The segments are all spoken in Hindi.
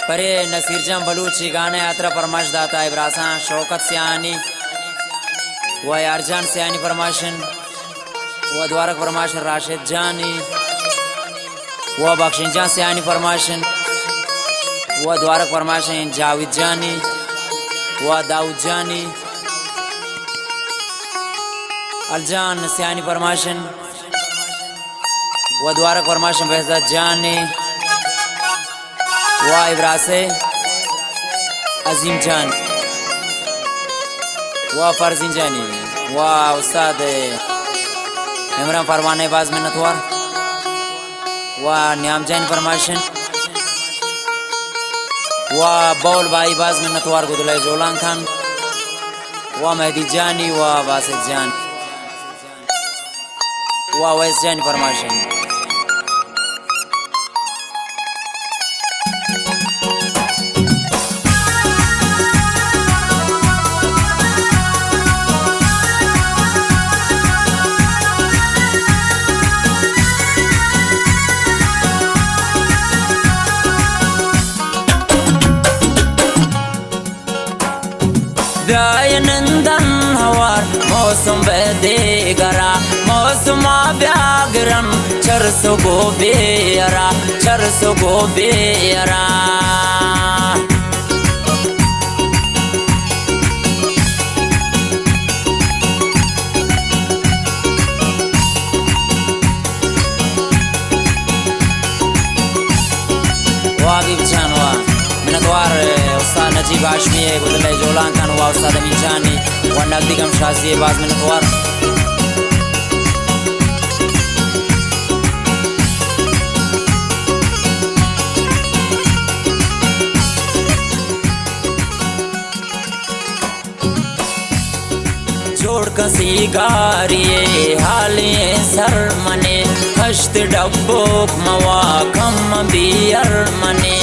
परे नसीर जम बलूची गाने यात्रा परमाश दाता इब्रासा शौकत सियानी व यारजान सियानी परमाशन व द्वारक परमाशन राशिद जानी व बख्शिंजान सियानी परमाशन व द्वारक परमाशन जाविद जानी व दाऊद जानी अलजान सियानी परमाशन व द्वारक परमाशन बहजत जानी व इब्रासे अजीम जान व फर्जिन जानी व उस्ताद इमरान फरमाने बाज मिन्नतवार व न्याम जान फरमाशन व बौल बाई बाज मिन्नतवार गुदुलाई जोलान खान व मेहदी जानी व बासित जान व वैस जानी फरमाशन ब्यायनंदन हवार मौसम बेदेगरा मौसम ब्यागरम चरसो गो बेयरा चरसो गो बेयरा वागिब जानवा मिनतवार उस्ताद नजीब हाशमी गुदुलाई जोलान खान व उस्ताद अमीन जानी व नगदीगम शाजी बाज मिनतवार जोड़ कसी गारिये हालिए सर मने हश्त डब्बोक मवा कम बियर मने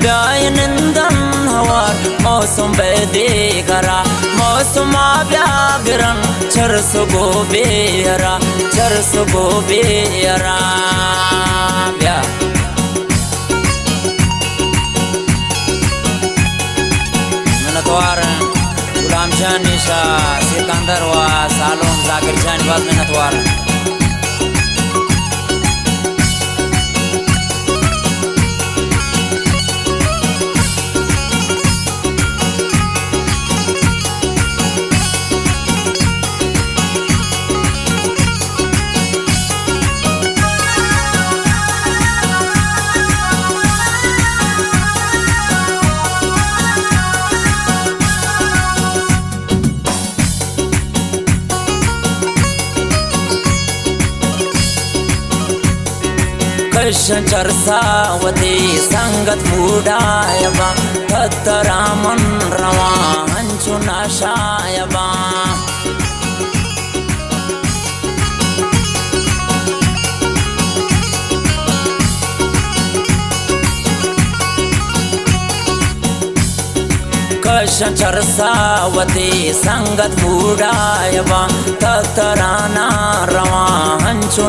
ब्यायनंदन हवार मौसम बेदेगरा मौसम ब्यागरन चरसो गो बेयरा चरसो गो बेयरा ब्या मिन्नतवार गुलाम जान निशा सिकंदर व सालोम जाकिर जान बाज मिन्नतवार कृष्ण चरसावती संगत मूडायबा तत्तरामन रवा हंचु नाशायबा कृष्ण चरसावती संगत मूडायबा तत्तराना रवा हंचु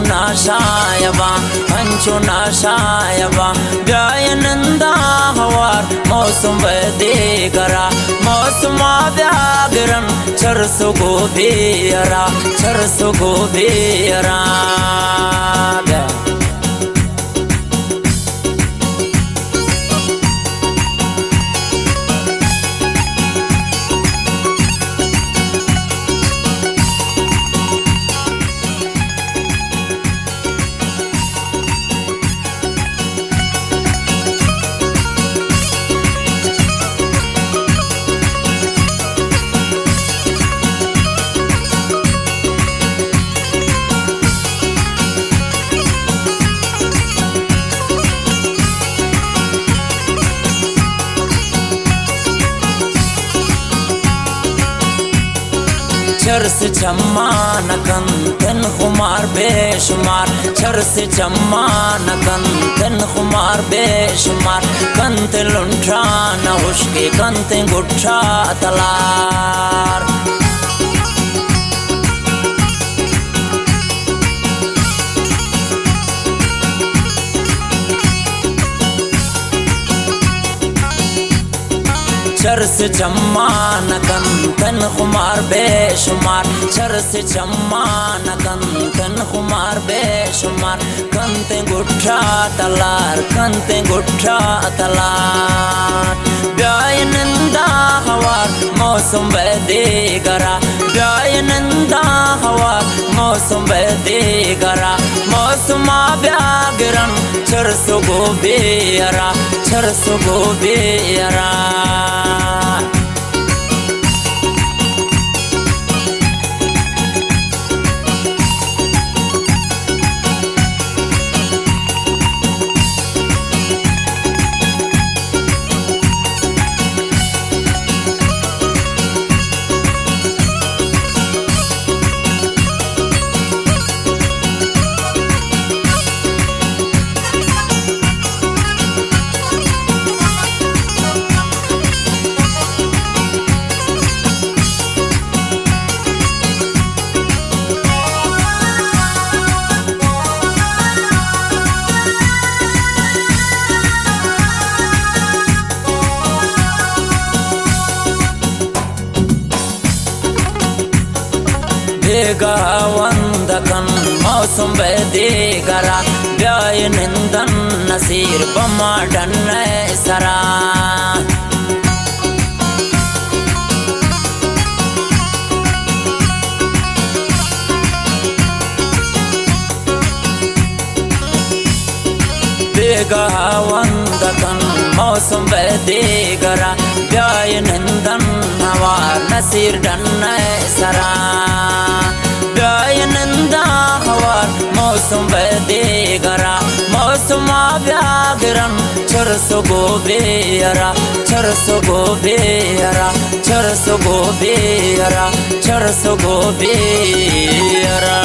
नाशायबा ब्यायनंदा हवार मौसम बेदेगरा मौसम ब्यागरन चरसो गो बेयरा चरसो गो बेयरा चरस चम्मान कंतन खुमार बेशुमार चरस चम्मान कंतन खुमार बेशुमार कंत लुंठा न हुश्के कंत गुट्ठा तलार चरस चम्मान कंतन खुमार बेशुमार, चरस चम्मान कंतन खुमार बेशुमार, कंते गुट्ठा तलार, कंते गुट्ठा तलार। ब्यायनंदा हवार मौसम बेदेगरा, ब्यायनंदा हवार मौसम बेदेगरा, मौसमा ब्यागरन चरसो गोबेरा, चरसो गोबेरा। ಬೇಗ ಒಂದಕನ್ ಮೌಸಮ್ ಬೇದೇಗರ, ಬ್ಯಾಯನಿಂದನ್ ನಸೀರ್ ಬಮ್ಮಡನ್ನ ಸರ। ಬೇಗ ಒಂದಕನ್ मौसम बेदेगरा, ब्यायनंदन हवार नसीर डन्न सरा। ब्यायनंदा हवार मौसम बेदेगरा, मौसमा ब्यागरन चरसो गोबेरा, चरसो गोबेरा, चरसो गोबेरा, चरसो गोबेरा।